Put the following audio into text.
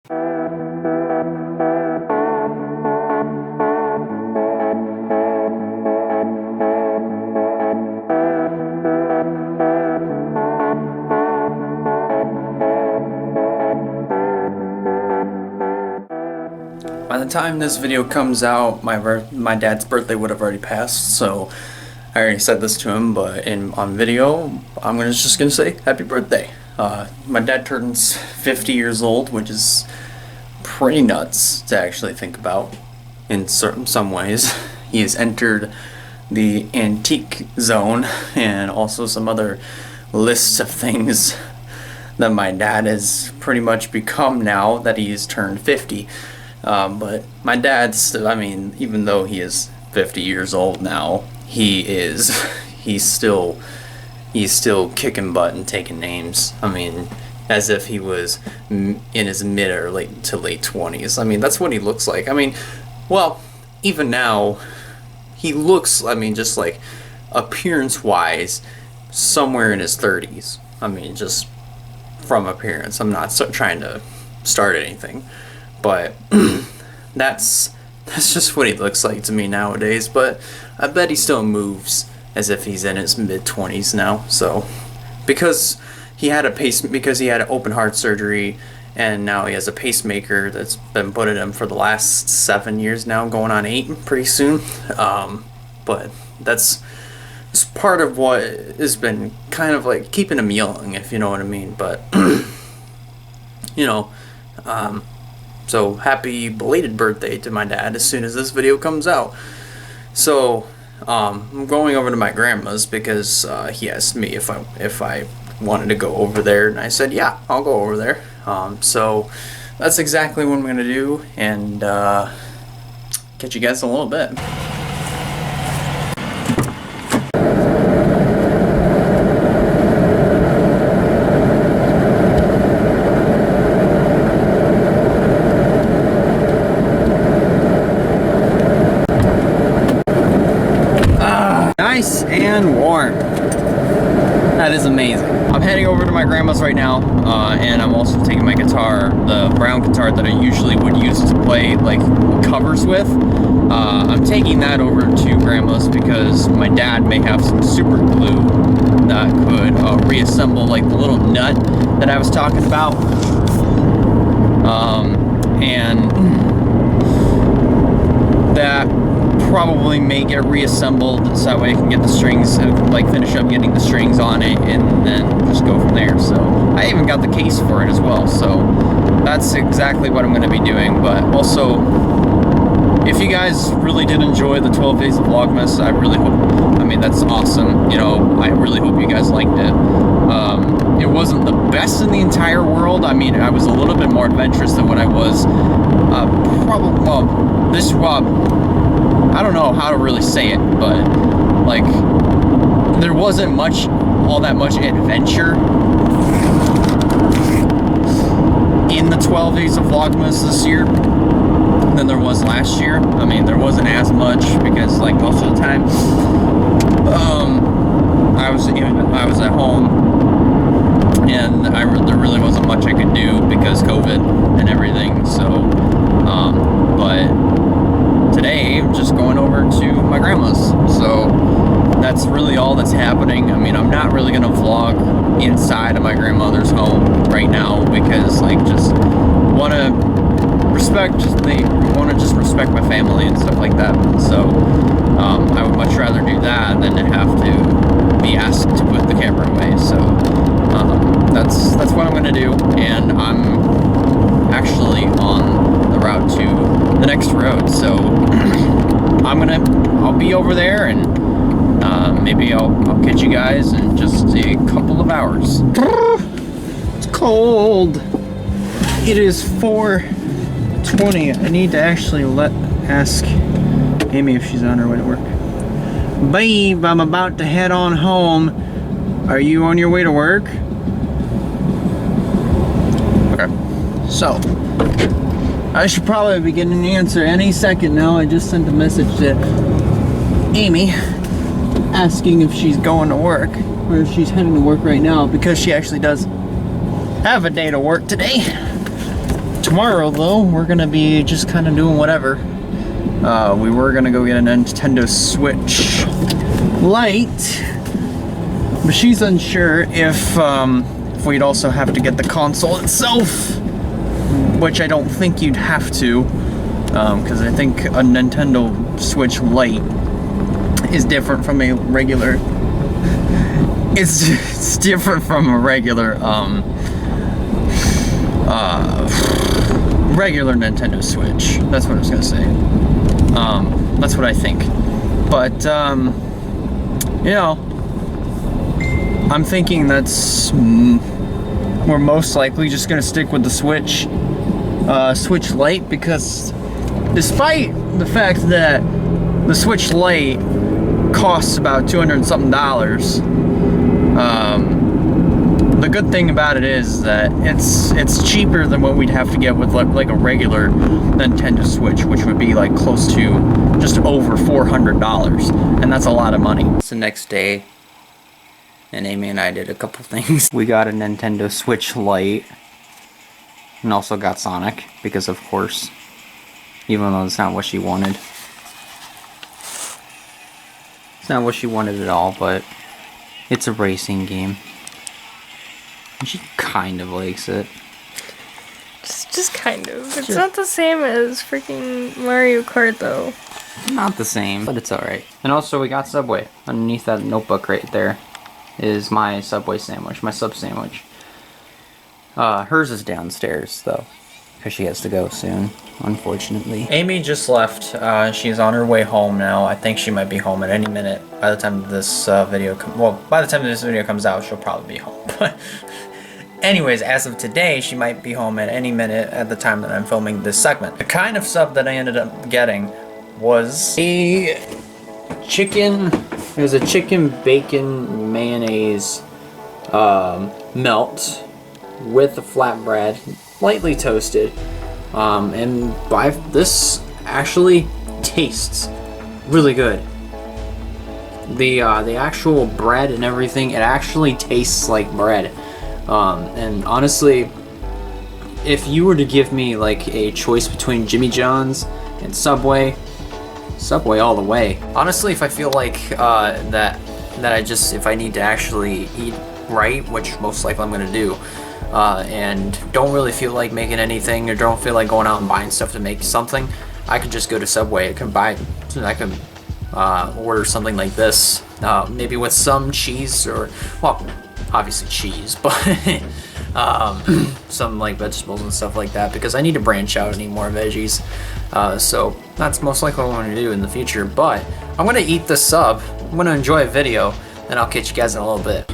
By the time this video comes out, my dad's birthday would have already passed, so I already said this to him, but on video, I'm just gonna say happy birthday. My dad turns 50 years old, which is pretty nuts to actually think about in some ways. He has entered the antique zone and also some other lists of things that my dad has pretty much become now that he's turned 50. But my dad's, I mean, even though he is 50 years old now, he's still kicking butt and taking names. I mean, as if he was in his mid or late 20s. I mean, that's what he looks like. I mean, well, even now, he looks, I mean, just like appearance-wise, somewhere in his 30s. I mean, just from appearance. I'm not trying to start anything. But that's just what he looks like to me nowadays. But I bet he still moves as if he's in his mid-20s now. So because he had open heart surgery, and now he has a pacemaker that's been put in him for the last 7 years now, going on 8 pretty soon. But that's part of what has been kind of like keeping him young, if you know what I mean. But you know. So happy belated birthday to my dad as soon as this video comes out. So I'm going over to my grandma's because he asked me if I wanted to go over there, and I said yeah, I'll go over there. So that's exactly what I'm gonna do, and catch you guys in a little bit. Nice and warm. That is amazing. I'm heading over to my grandma's right now, and I'm also taking my guitar, the brown guitar that I usually would use to play like covers with. I'm taking that over to grandma's because my dad may have some super glue that could reassemble like the little nut that I was talking about. And that probably may get reassembled so that way I can get the strings, like finish up getting the strings on it and then just go from there. So I even got the case for it as well, so that's exactly what I'm going to be doing. But also, if you guys really did enjoy the 12 days of Vlogmas, I really hope, I mean, that's awesome, you know, I really hope you guys liked it. It wasn't the best in the entire world. I mean, I was a little bit more adventurous than what I was probably, well, I don't know how to really say it, but like there wasn't all that much adventure in the 12 days of Vlogmas this year than there was last year. I mean, there wasn't as much because like most of the time I was at home, and there really wasn't much I could do because COVID and everything. So but today I'm just going over to my grandma's, so that's really all that's happening. I mean, I'm not really gonna vlog inside of my grandmother's home right now because like just want to respect my family and stuff like that. So I would much rather do that than to have to be asked to put the camera away. So that's what I'm gonna do, and I'm actually on the route to the next road, so I'll be over there, and maybe I'll catch you guys in just a couple of hours. It's cold. It is 4:20. I need to actually ask Amy if she's on her way to work. Babe, I'm about to head on home. Are you on your way to work? Okay. So I should probably be getting an answer any second now. I just sent a message to Amy asking if she's going to work, or if she's heading to work right now, because she actually does have a day to work today. tomorrow, though, we're gonna be just kind of doing whatever. We were gonna go get a Nintendo Switch LITE, but she's unsure if we'd also have to get the console itself, which I don't think you'd have to, because I think a Nintendo Switch LITE is different from a regular. It's different from a regular regular Nintendo Switch. That's what I was gonna say. That's what I think. But you know, I'm thinking we're most likely just gonna stick with the Switch LITE, because despite the fact that the Switch LITE costs about $200 and something, the good thing about it is that it's cheaper than what we'd have to get with like a regular Nintendo Switch, which would be like close to just over $400, and that's a lot of money. It's the next day, and Amy and I did a couple things. We got a Nintendo Switch LITE, and also got Sonic, because of course, even though it's not what she wanted. It's not what she wanted at all, but it's a racing game. And she kind of likes it. Just kind of. It's not the same as freaking Mario Kart, though. Not the same, but it's alright. And also we got Subway. Underneath that notebook right there is my Subway sandwich, my sub sandwich. Hers is downstairs, though, because she has to go soon, unfortunately. Amy just left. She's on her way home now. I think she might be home at any minute. By the time this video comes out, she'll probably be home. But anyways, as of today, she might be home at any minute at the time that I'm filming this segment. The kind of sub that I ended up getting was a chicken. It was a chicken bacon mayonnaise melt with a flatbread, lightly toasted. And this actually tastes really good. The actual bread and everything, it actually tastes like bread. And honestly, if you were to give me like a choice between Jimmy John's and Subway all the way. Honestly, if I feel like if I need to actually eat right, which most likely I'm gonna do, and don't really feel like making anything, or don't feel like going out and buying stuff to make something, I could just go to Subway. I can order something like this, maybe with some cheese, or, well, obviously cheese, but some like vegetables and stuff like that, because I need to branch out and eat more veggies. So that's most likely what I'm going to do in the future. But I'm going to eat the sub, I'm going to enjoy a video, and I'll catch you guys in a little bit.